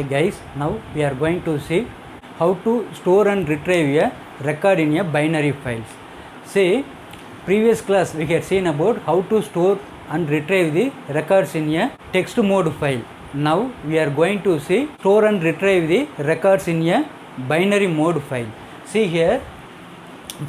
guys, now we are going to see how to store and retrieve a record in a binary files. See, previous class we had seen about how to store and retrieve the records in a text mode file. Now we are going to see store and retrieve the records in a binary mode file. See here,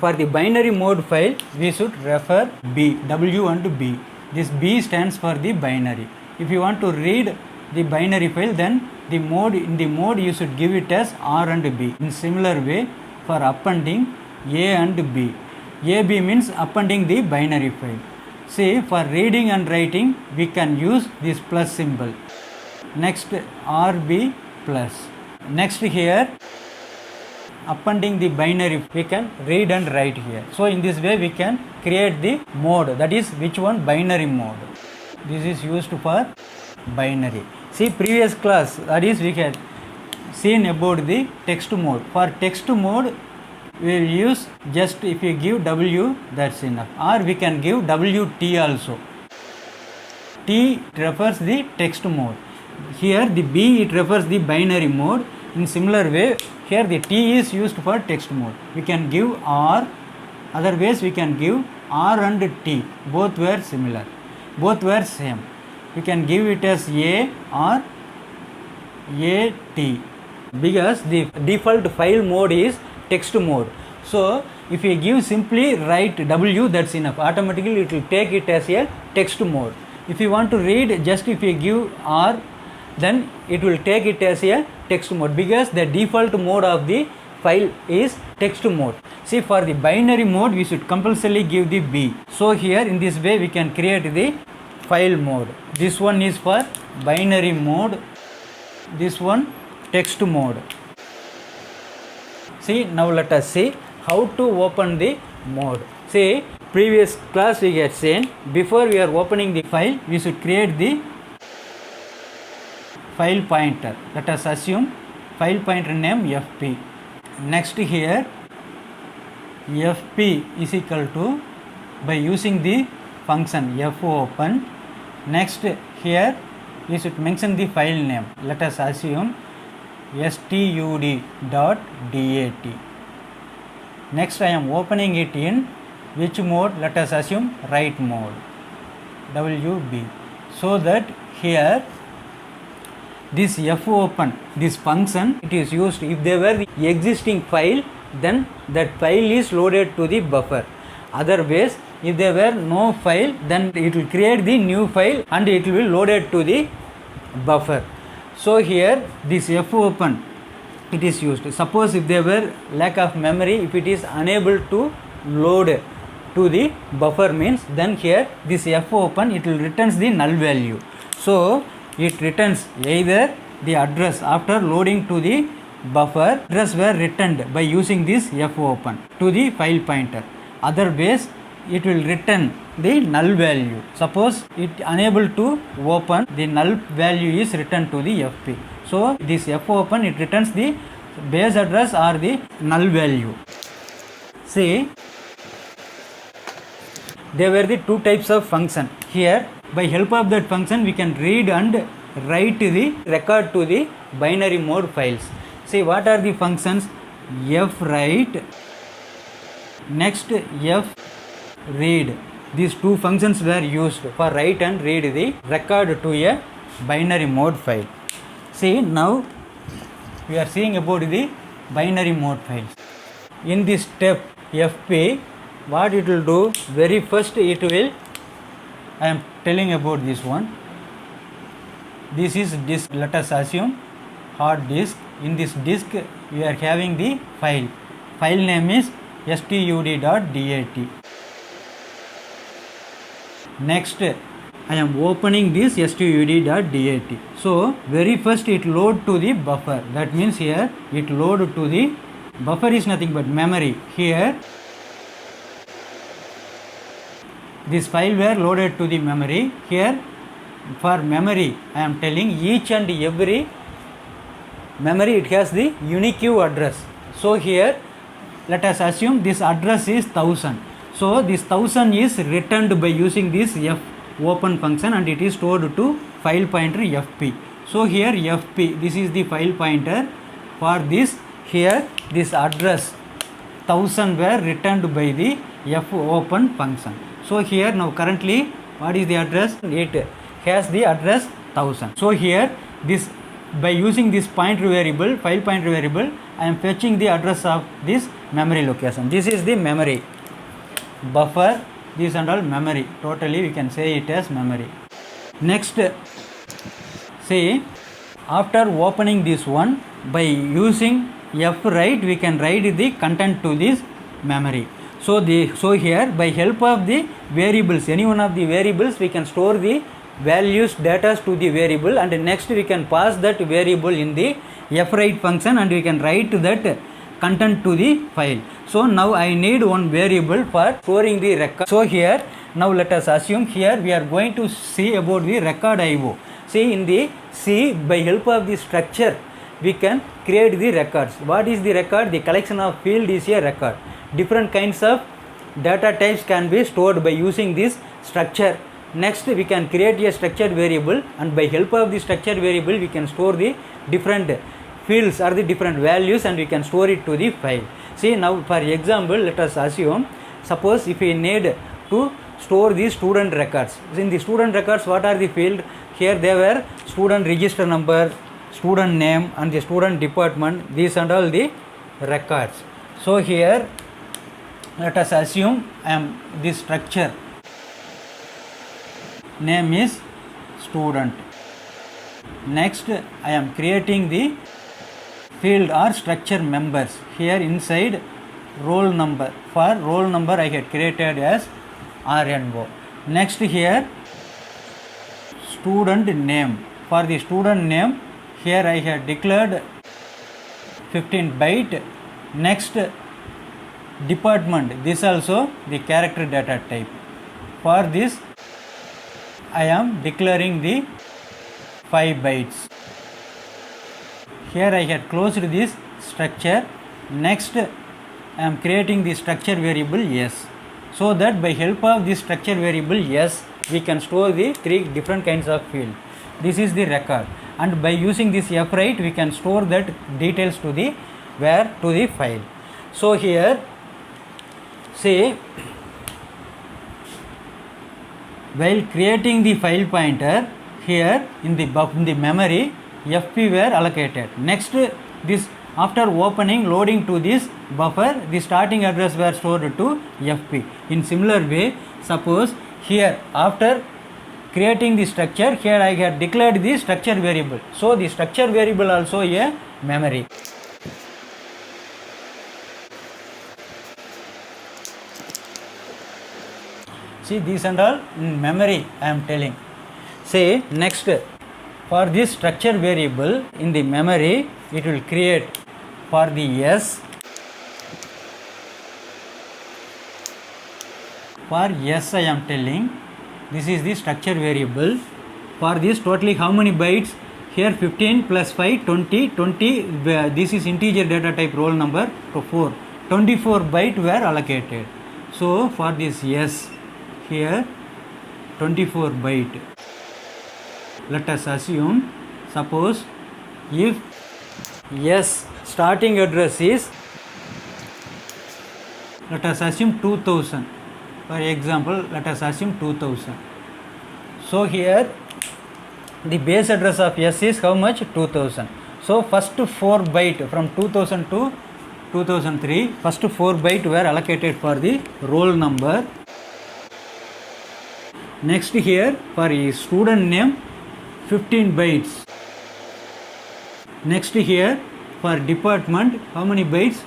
for the binary mode file we should refer B, W and B. This B stands for the binary. If you want to read the binary file, then in the mode you should give it as R and B. In similar way, for appending A and B, AB means appending the binary file. See, for reading and writing we can use this plus symbol. Next RB plus. Next here, appending the binary, we can read and write here. So in this way we can create the mode, that is which one? Binary mode. This is used for binary. See, previous class, that is we had seen about the text mode. For text mode we will use just if you give W, that's enough, or we can give WT also. T refers the text mode. Here the B, it refers the binary mode. In similar way, here the T is used for text mode. We can give R, other ways we can give R and T. Both were similar, both were same. We can give it as A or AT, because the default file mode is text mode. So if you give simply write W, that's enough. Automatically it will take it as a text mode. If you want to read, just if you give R, then it will take it as a text mode, because the default mode of the file is text mode. See, for the binary mode we should compulsorily give the B. So here in this way we can create the file mode. This one is for binary mode, this one text mode. See, now let us see how to open the mode. See, previous class we had seen, before we are opening the file we should create the file pointer. Let us assume file pointer name FP. Next here, FP is equal to, by using the function fopen, next here we should mention the file name. Let us assume stud.dat. Next I am opening it in which mode? Let us assume write mode, WB. So that here this fopen, this function, it is used if there were the existing file, then that file is loaded to the buffer. Otherwise, if there were no file, then it will create the new file and it will be loaded to the buffer. So here this fopen, it is used. Suppose if there were lack of memory, if it is unable to load to the buffer means, then here this fopen, it will returns the null value. So it returns either the address after loading to the buffer, address were returned by using this fopen to the file pointer. Otherwise it will return the null value. Suppose it unable to open, the null value is returned to the FP. So this fopen, it returns the base address or the null value. See, there were the two types of function. Here by help of that function we can read and write the record to the binary mode files. See, what are the functions? fwrite, next fread. These two functions were used for write and read the record to a binary mode file. See, now we are seeing about the binary mode files. In this step FP, what it will do? Very first it will, I am telling about this one. This is disk. Let us assume hard disk. In this disk we are having the file. File name is stud.dat. Next I am opening this stud.dat. So very first it load to the buffer. That means here it load to the buffer is nothing but memory. Here this file were loaded to the memory. Here for memory I am telling each and every memory, it has the unique address. So here let us assume this address is 1000. So this 1000 is returned by using this fopen function and it is stored to file pointer FP. So here fp, this is the file pointer. For this, here this address 1000 were returned by the fopen function. So here now currently what is the address? It has the address 1000. So here this, by using this pointer variable, file pointer variable, I am fetching the address of this memory location. This is the memory buffer, this and all memory. Totally we can say it as memory. Next, say after opening this one, by using fwrite we can write the content to this memory. So here by help of the variables, any one of the variables, we can store the values data to the variable, and next we can pass that variable in the fwrite function and we can write that content to the file. So now I need one variable for storing the record. So here now let us assume here we are going to see about the record IO. See in the C, by help of the structure we can create the records. What is the record? The collection of field is a record. Different kinds of data types can be stored by using this structure. Next we can create a structured variable, and by help of the structured variable we can store the different fields or the different values and we can store it to the file. See now for example, let us assume, suppose if we need to store the student records. In the student records, what are the field? Here they were student register number, student name and the student department, these and all the records. So here let us assume this structure name is student. Next I am creating the field or structure members. Here inside roll number, for roll number I had created as RNO. Next here student name, for the student name here I had declared 15 byte. Next department, this also the character data type. For this I am declaring the 5 bytes. Here I had closed this structure. Next I am creating the structure variable s, so that by help of this structure variable s we can store the 3 different kinds of field. This is the record, and by using this fwrite we can store that details to the to the file. So here say while creating the file pointer, here in the memory fp were allocated. Next this, after opening loading to this buffer, the starting address were stored to fp. In similar way, suppose here after creating the structure, here I had declared the structure variable. So the structure variable also a memory. See these and all in memory I am telling. Say next, for this structure variable in the memory it will create for the s. For s I am telling, this is the structure variable. For this totally how many bytes? Here 15 plus 5 20, this is integer data type roll number, to 4, 24 byte were allocated. So for this s, here 24 byte. Let us assume, suppose if s starting address is, let us assume 2000. For example, let us assume 2000. So here the base address of s is how much? 2000. So first 4 byte from 2000 to 2003, first 4 byte were allocated for the roll number. Next here for a student name 15 bytes. Next here for department how many bytes?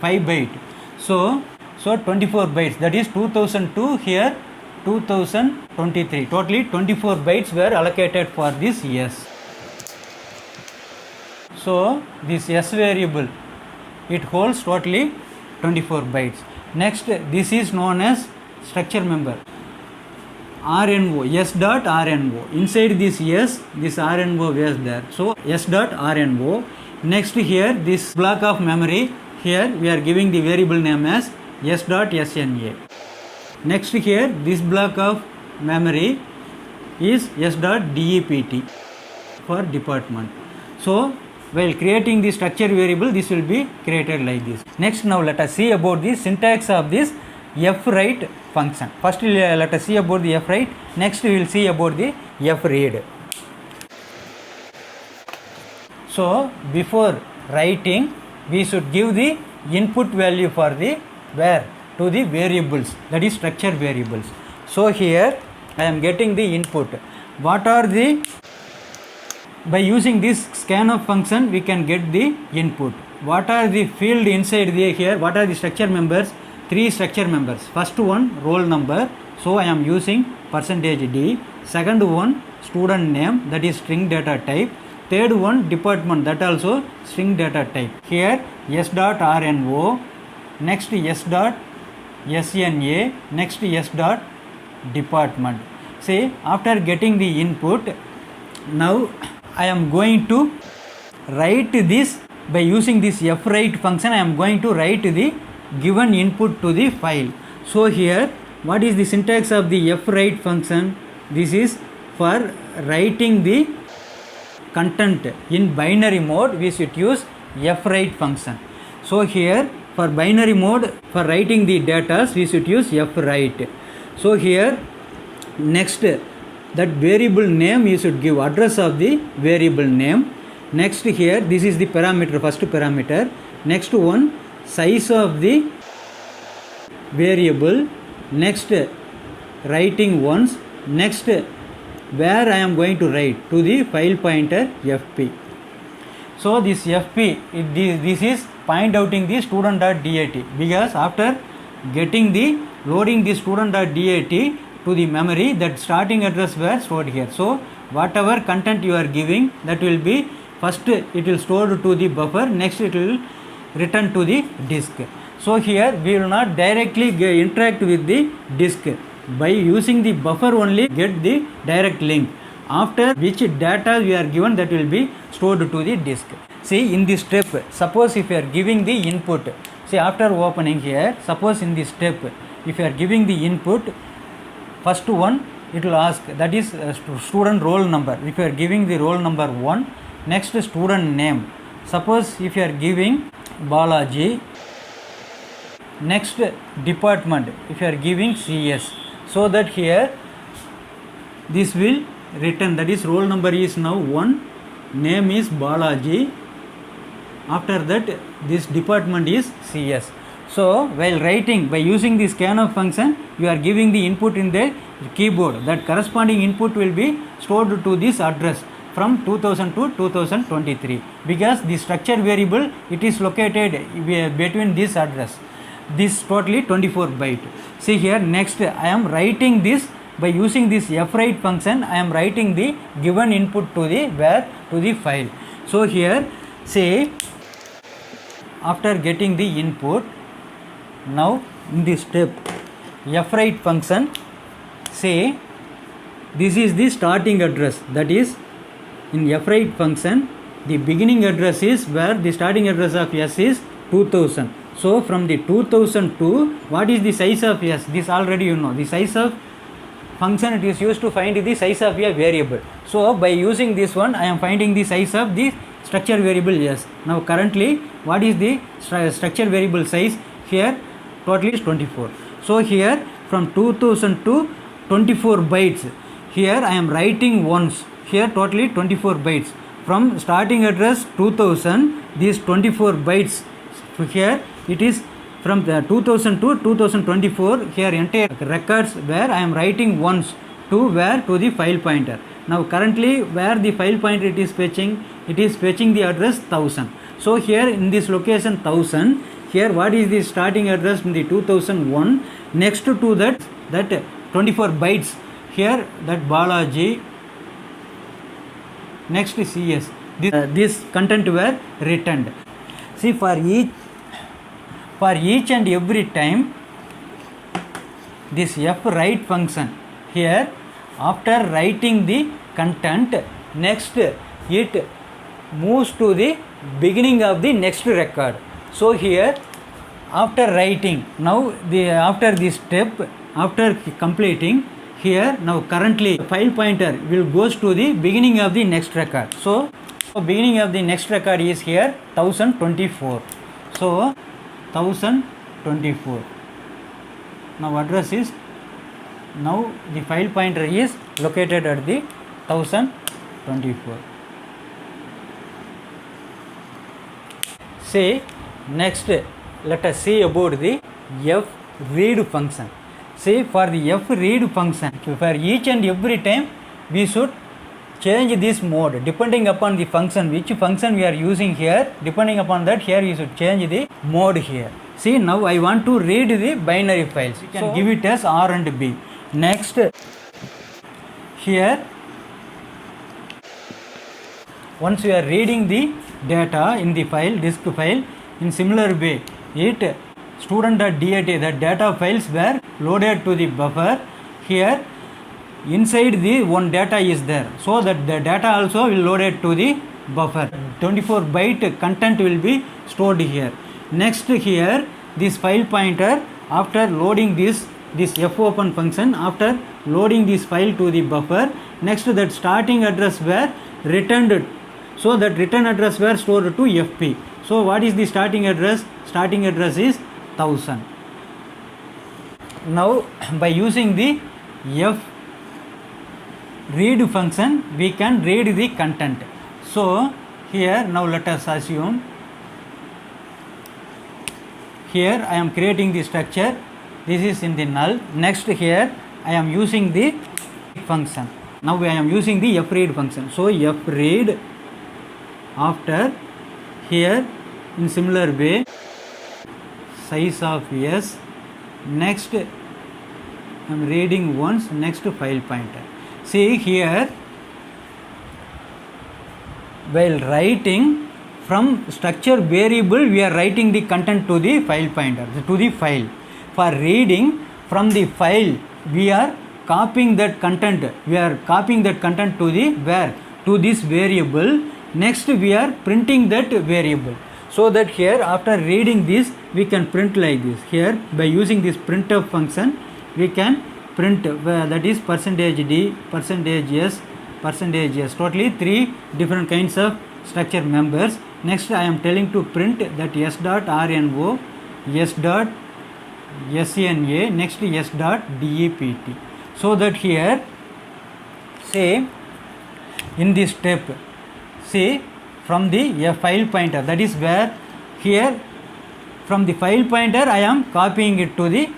5 byte. So 24 bytes, that is 2002, here 2023. Totally 24 bytes were allocated for this s. So this s variable, it holds totally 24 bytes. Next this is known as structure member. RNO, s dot RNO. Inside this s, this RNO was there. So s dot RNO. Next here this block of memory, here we are giving the variable name as s dot sna. Next here this block of memory is s dot dept. for department. So while creating the structure variable, this will be created like this. Next, now let us see about the syntax of this fwrite function. First let us see about the fwrite, next we will see about the fread. So before writing, we should give the input value for the where to the variables, that is structure variables. So here I am getting the input. What are the, by using this scanf function we can get the input. What are the field inside the here, what are the structure members? 3 structure members. First one roll number, so I am using %d. Second one student name, that is string data type. Third one department, that also string data type. Here s.rno, next s.sna, next s.department. See, after getting the input, now I am going to write this by using this fwrite function. I am going to write the given input to the file. So here what is the syntax of the fwrite function? This is for writing the content in binary mode, we should use fwrite function. So here for binary mode, for writing the data, we should use fwrite. So here next, that variable name you should give address of the variable name. Next here this is the parameter, first parameter. Next one size of the variable. Next writing once. Next where I am going to write to the file pointer fp. So this fp, this is point outing the student.dat, because after getting the loading the student.dat to the memory, that starting address were stored here. So whatever content you are giving, that will be first it will store to the buffer, next it will return to the disk. So here we will not directly interact with the disk. By using the buffer only get the direct link, after which data we are given, that will be stored to the disk. See, in this step, suppose if you are giving the input, see after opening here, suppose in this step if you are giving the input, first one it will ask, that is student roll number. If you are giving the roll number 1, next student name, suppose if you are giving Balaji, next department if you are giving CS. So that here this will return, that is roll number is now 1, name is Balaji, after that this department is CS. So while writing by using the scanf function, you are giving the input in the keyboard, that corresponding input will be stored to this address from 2000 to 2023, because the structure variable, it is located between this address, this totally 24 byte. See here next I am writing this by using this fwrite function. I am writing the given input to the where to the file. So here say after getting the input, now in this step fwrite function, say this is the starting address, that is in fwrite function the beginning address is where the starting address of s is 2000. So from the 2000 to what is the size of s, this already you know, the size of function it is used to find the size of a variable. So by using this one I am finding the size of the structure variable s. Now currently what is the structure variable size? Here total is 24. So here from 2000 to 24 bytes, here I am writing once, here totally 24 bytes. From starting address 2000, these 24 bytes, here it is from the 2000 to 2024, here entire records where I am writing once to where to the file pointer. Now currently where the file pointer it is fetching the address 1000. So here in this location 1000, here what is the starting address in the 2001, next to that 24 bytes, here that Balaji, next CS, this content were returned. See for each and every time this fwrite function, here after writing the content, next it moves to the beginning of the next record. So here after writing, now after this step, after completing, here now currently file pointer will goes to the beginning of the next record. So beginning of the next record is here 1024. So 1024. Now address is, now the file pointer is located at the 1024. Say next let us see about the f read function. Say for the f read function, for each and every time we should change this mode depending upon the function, which function we are using here. Depending upon that, here you should change the mode here. See, now I want to read the binary files. You can give it as R and B. Next, here once you are reading the data in the file, disk file, in similar way, it student.dat, the data files were loaded to the buffer. Here inside the one data is there, so that the data also will loaded to the buffer. 24 byte content will be stored here. Next, here this file pointer, after loading this fopen function, after loading this file to the buffer, next that starting address were returned, so that return address were stored to fp. So what is the starting address? Starting address is 1000. Now by using the f read function, we can read the content. So here now let us assume, here I am creating the structure, this is in the null. Next, here I am using the function. Now I am using the f read function. So f read, after here in similar way size of s, next I am reading once, next file pointer. See here, while writing from structure variable, we are writing the content to the file pointer, to the file. For reading from the file, we are copying that content. We are copying that content to the where? To this variable. Next, we are printing that variable. So that here after reading this, we can print like this. Here by using this printf function, we can print that is %d, %s, %s, totally 3 different kinds of structure members. Next, I am telling to print that s.rno, s.sna, next s.dept. So that here, say in this step, say from the file pointer, that is where here from the file pointer I am copying it to the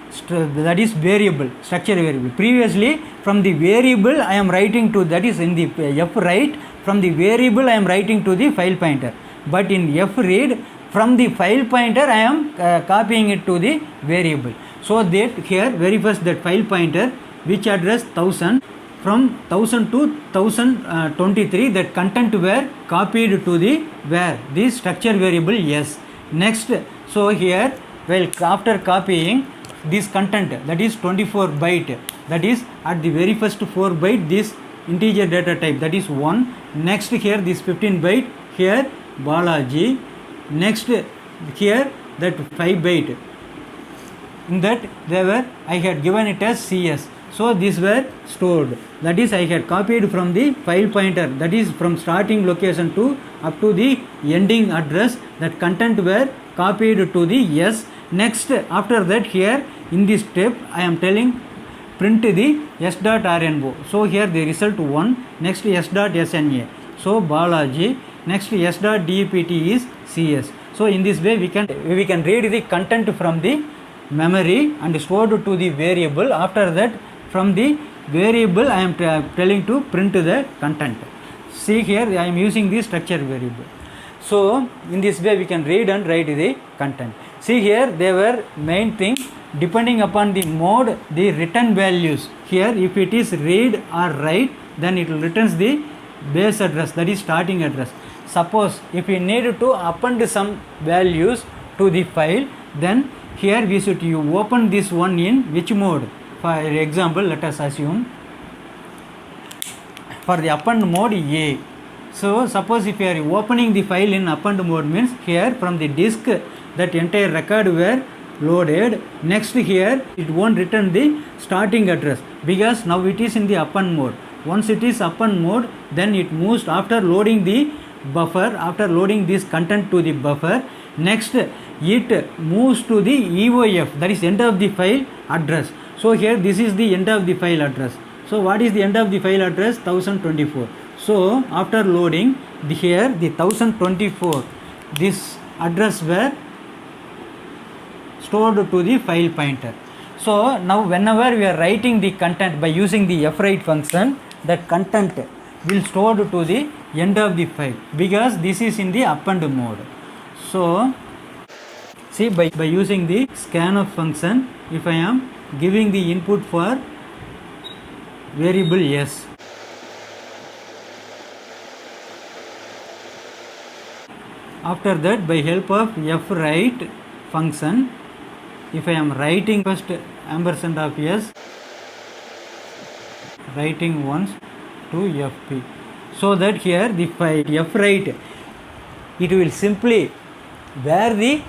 that is variable, structure variable. Previously from the variable I am writing to, that is in the f write, from the variable I am writing to the file pointer, but in f read from the file pointer I am copying it to the variable. So that here very first that file pointer which address 1000, from 1000 to 1023 that content were copied to the where? This structure variable s. Next, so here well after copying this content, that is 24 byte, that is at the very first 4 byte this integer data type, that is 1. Next, here this 15 byte, here Balaji. Next, here that 5 byte, in that they were I had given it as CS. So these were stored, that is I had copied from the file pointer, that is from starting location to up to the ending address, that content were copied to the s. Next, after that here in this step I am telling print the s.rno. So here the result 1, next s.sna, so Balaji, next s.dept is CS. So in this way we can read the content from the memory and stored to the variable. After that from the variable I am telling to print the content. See here I am using the structure variable. So in this way we can read and write the content. See here they were main thing, depending upon the mode the return values. Here if it is read or write, then it will returns the base address, that is starting address. Suppose if we need to append some values to the file, then here we should open this one in which mode? For example, let us assume for the append mode A. So suppose if you are opening the file in append mode, means here from the disk that entire record were loaded. Next here it won't return the starting address because now it is in the append mode. Once it is append mode, then it moves after loading the buffer, after loading this content to the buffer. Next it moves to the EOF, that is end of the file address. So here this is the end of the file address. So what is the end of the file address? 1024. So after loading here the 1024, this address were stored to the file pointer. So now whenever we are writing the content by using the fwrite function, that content will stored to the end of the file because this is in the append mode. So see, by using the scanf function, if I am giving the input for variable s, after that by help of fwrite function, if I am writing first ampersand of s, writing once to fp, so that here the file fwrite, it will simply where the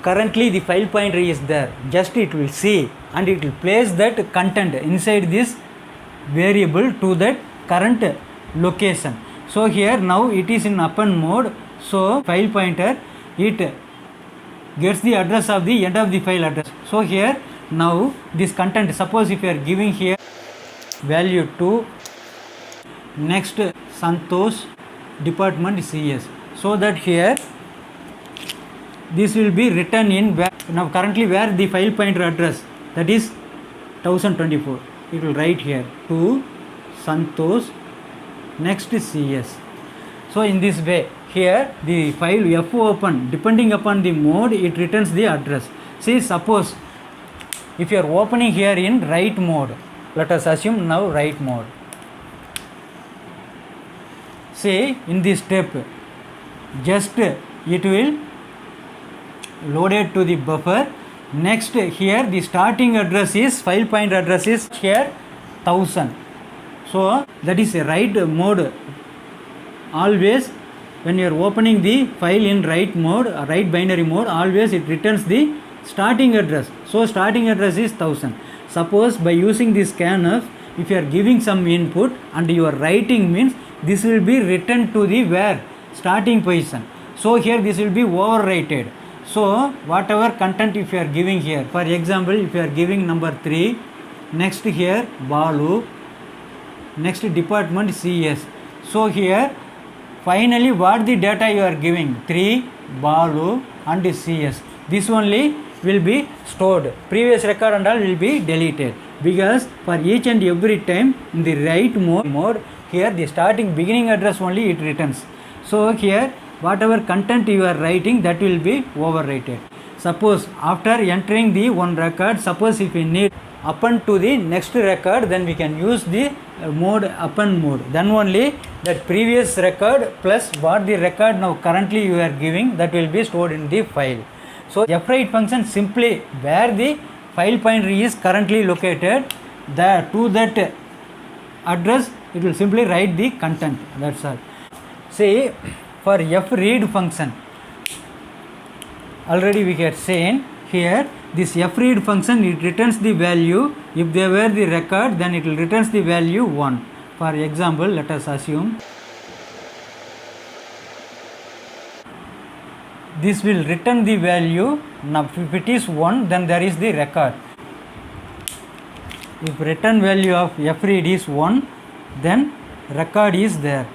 currently the file pointer is there, just it will see and it will place that content inside this variable to that current location. So here now it is in append mode, so file pointer it gets the address of the end of the file address. So here now this content, suppose if you are giving here value to next Santosh department CS, so that here this will be written in where, now currently where the file pointer address, that is 1024, it will write here to Santosh next CS. So in this way here the file f open, depending upon the mode it returns the address. See, suppose if you are opening here in write mode, let us assume now write mode. See, in this step just it will loaded to the buffer. Next here the starting address is, file pointer address is here 1000. So that is a write mode. Always when you are opening the file in write mode, write binary mode, always it returns the starting address. So starting address is 1000. Suppose by using this scanf, if you are giving some input and you are writing, means this will be written to the where starting position. So here this will be overwritten. So whatever content if you are giving here, for example if you are giving number 3, next here Balu, next department CS. So here finally what the data you are giving, 3 Balu and CS, this only will be stored, previous record and all will be deleted, because for each and every time in the write mode here the starting beginning address only it returns. So here whatever content you are writing, that will be overwritten. Suppose after entering the one record, suppose if we need append to the next record, then we can use the mode append mode. Then only that previous record plus what the record now currently you are giving, that will be stored in the file. So fwrite function simply where the file pointer is currently located, there to that address it will simply write the content, that's all. See, for fread function, already we had seen here, this fread function it returns the value, if they were the record then it will returns the value 1. For example, let us assume this will return the value. Now if it is 1, then there is the record. If return value of fread is 1, then record is there.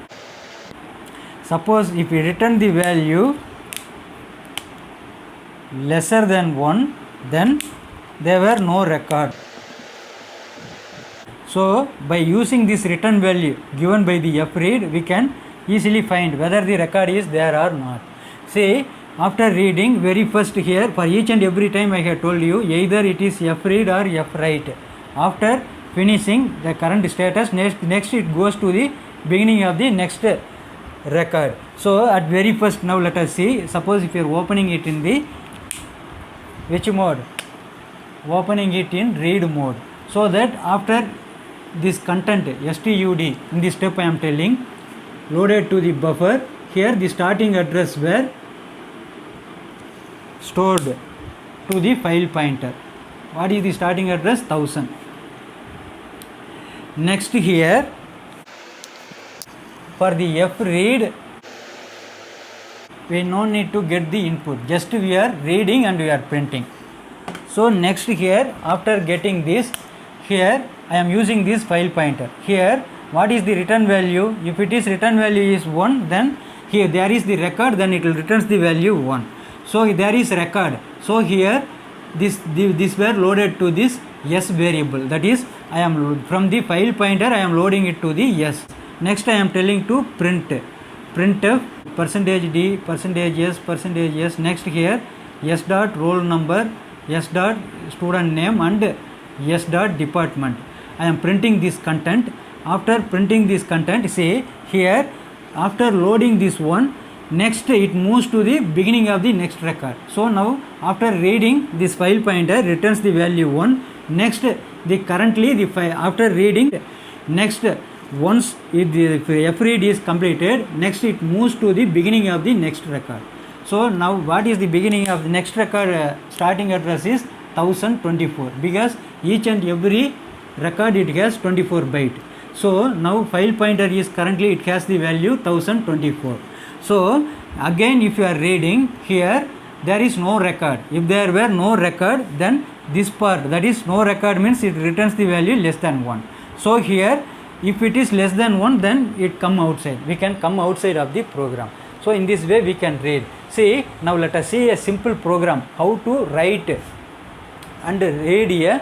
Suppose if we return the value lesser than 1, then there were no record. So by using this return value given by the fread, we can easily find whether the record is there or not. See, after reading very first here, for each and every time I have told you either it is fread or fwrite. After finishing the current status, next it goes to the beginning of the next record. So at very first, now let us see, suppose if you are opening it in the which mode, opening it in read mode, so that after this content stud in this step I am telling loaded to the buffer, here the starting address were stored to the file pointer. What is the starting address? 1000. Next here, for the f read, we no need to get the input, just we are reading and we are printing. So next here, after getting this, here I am using this file pointer. Here what is the return value? If it is return value is 1, then here there is the record, then it will returns the value 1. So there is record. So here this were loaded to this s variable, that is I am from the file pointer I am loading it to the s. Next I am telling to printf %d %s %s. Next here s dot roll number, s dot student name and s dot department. I am printing this content. After printing this content, say here after loading this one, next it moves to the beginning of the next record. So now after reading, this file pointer returns the value 1. Next the currently the file after reading, next once the f read is completed, next it moves to the beginning of the next record. So now what is the beginning of the next record? Starting address is 1024, because each and every record it has 24 byte. So now file pointer is currently it has the value 1024. So again if you are reading, here there is no record. If there were no record, then this part, that is no record, means it returns the value less than 1. So here if it is less than 1, then it come outside. We can come outside of the program. So in this way we can read. See, now let us see a simple program how to write and read a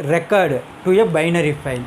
record to a binary file.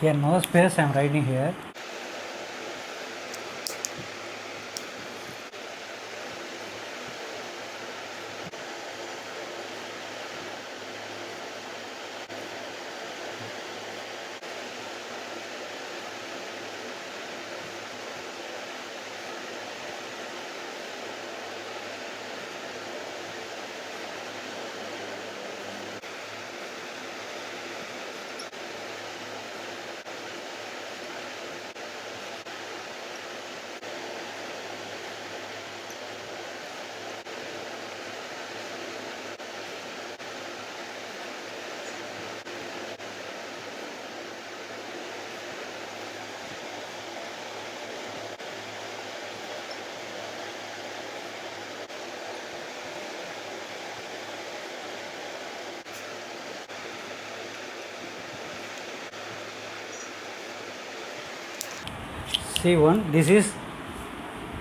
Here no space I am writing here. See one, this is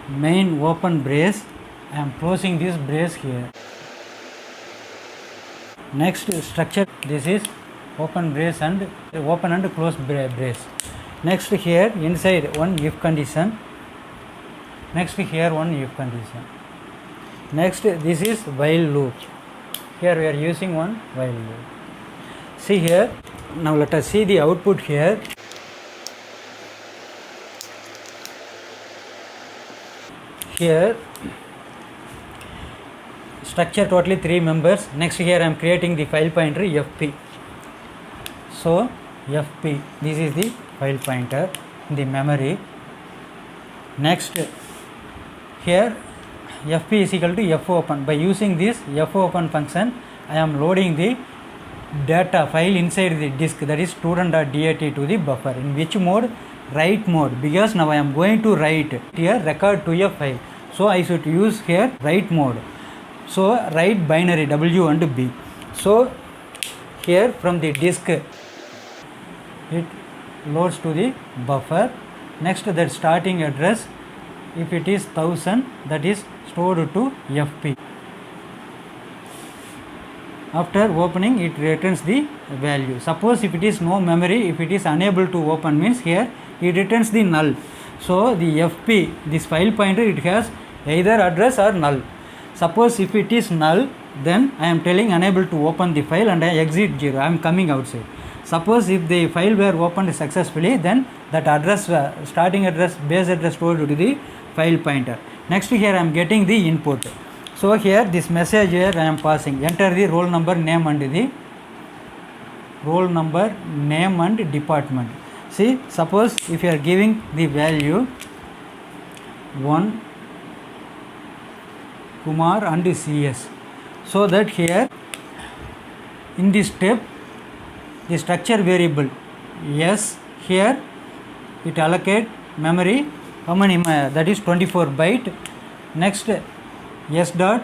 main open brace. I am closing this brace here. Next structure, this is open brace and open and close brace. Next here inside one if condition. Next here one if condition. Next, this is while loop. Here we are using one while loop. See here, now let us see the output here. Here structure totally 3 members. Next here I am creating the file pointer fp. So fp, this is the file pointer in the memory. Next here fp is equal to fopen. By using this fopen function, I am loading the data file inside the disk, that is student.dat to the buffer. In which mode? Write mode, because now I am going to write here record to a file. So I should use here write mode. So write binary W and B. So here from the disk it loads to the buffer. Next, that starting address, if it is 1000, that is stored to fp. After opening, it returns the value. Suppose if it is no memory, if it is unable to open, means here it returns the null. So the fp, this file pointer, it has either address or null. Suppose if it is null, then I am telling unable to open the file and I exit 0, I am coming outside. Suppose if the file were opened successfully, then that address, starting address, base address stored to the file pointer. Next here I am getting the input. So here this message here I am passing, enter the roll number, name and the roll number, name and department. See, suppose if you are giving the value 1 Kumar and CS, so that here in this step the structure variable S, here it allocate memory, how many, that is 24 byte. Next S dot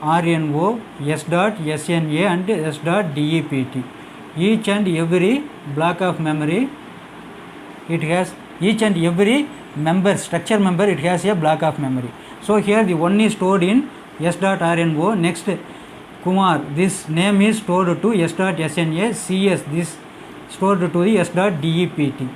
RNO, S dot SNA and S dot DEPT. Each and every block of memory, it has each and every member, structure member, it has a block of memory. So here the one is stored in S dot RNO. Next Kumar, this name is stored to S dot SNA. CS, this stored to the S dot DEPT.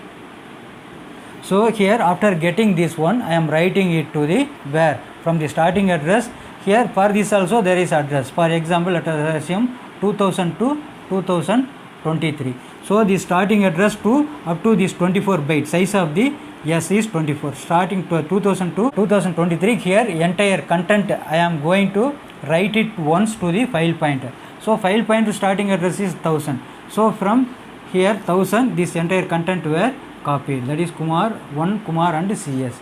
So here after getting this one, I am writing it to the where, from the starting address. Here for this also there is address. For example, let us assume 2000 to 2023. So the starting address to up to this 24 byte, size of the S is 24. Starting to 2000 to 2023, here entire content I am going to write it once to the file pointer. So file pointer starting address is 1000. So from here 1000, this entire content were copied, that is Kumar, 1 Kumar and CS.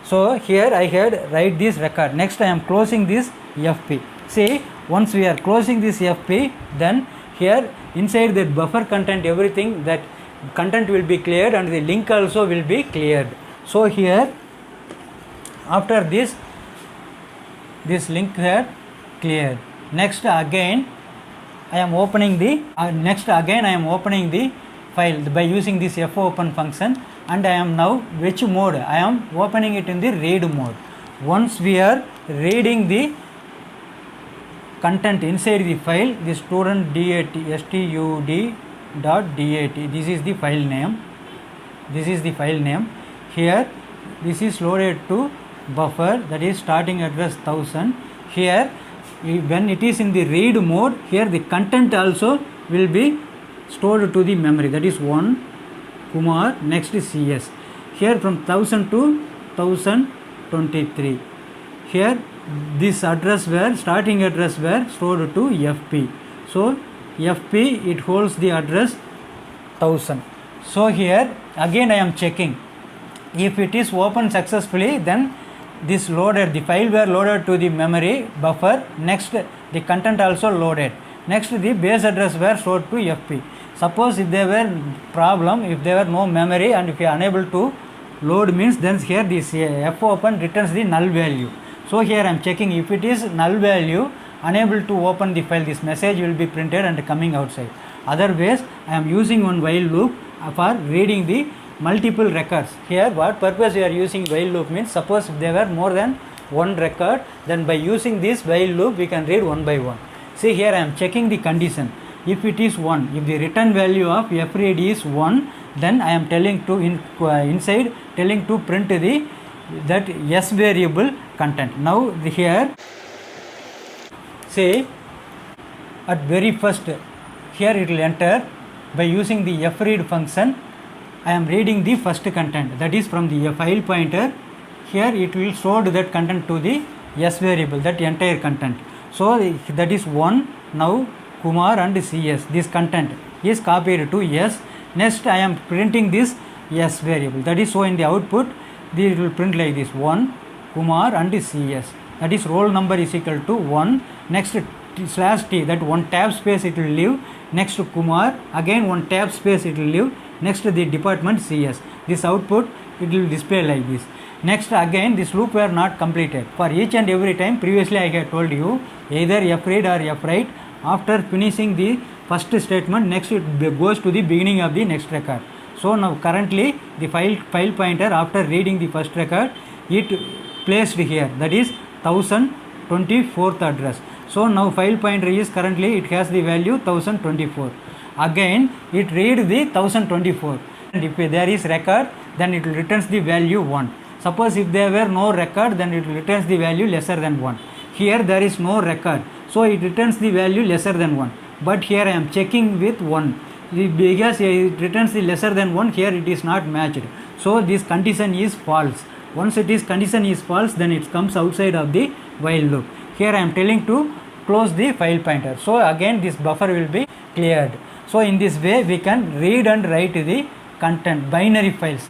So here I had write this record. Next I am closing this fp. See, once we are closing this fp, then here inside that buffer content, everything, that content will be cleared and the link also will be cleared. So here after this link here cleared. Next again I am opening the file by using this fopen function, and I am now which mode? I am opening it in the read mode. Once we are reading the content inside the file, the student.dat, stud.dat, this is the file name. Here this is loaded to buffer, that is starting address 1000. Here when it is in the read mode, here the content also will be stored to the memory, that is 1 Kumar, next is CS. Here from 1000 to 1023, here this address where starting address were stored to fp. So fp, it holds the address 1000. So here again I am checking, if it is opened successfully, then this loaded, the file were loaded to the memory buffer. Next the content also loaded. Next the base address were stored to fp. Suppose if there were problem, if there were no memory and if you are unable to load, means then here this fopen returns the null value. So here I am checking, if it is null value, unable to open the file, this message will be printed and coming outside. Otherwise I am using one while loop for reading the multiple records. Here what purpose we are using while loop means, suppose if there were more than one record, then by using this while loop we can read one by one. See here I am checking the condition. If it is 1, if the return value of fread is 1, then I am telling to inside telling to print the that S variable content. Now here say at very first here it will enter by using the fread function. I am reading the first content, that is from the file pointer. Here it will store that content to the s variable, that entire content. So that is 1. Now Kumar and CS, this content is copied to s. Next I am printing this s variable, that is so in the output it will print like this: 1 Kumar and CS, that is roll number is equal to 1. Next slash t, that one tab space it will leave. Next Kumar, again one tab space it will leave. Next the department CS. This output it will display like this. Next again this loop were not completed. For each and every time, previously I had told you either fread or fwrite. After finishing the first statement, next it goes to the beginning of the next record. So now currently the file pointer, after reading the first record, it placed here, that is 1024th address. So now file pointer is currently it has the value 1024. Again it read the 1024, and if there is record then it will returns the value 1. Suppose if there were no record, then it returns the value lesser than 1. Here there is no record, so it returns the value lesser than 1. But here I am checking with 1, because it returns the lesser than 1, here it is not matched. So this condition is false. Once it is condition is false, then it comes outside of the while loop. Here I am telling to close the file pointer. So again this buffer will be cleared. So in this way we can read and write the content binary files.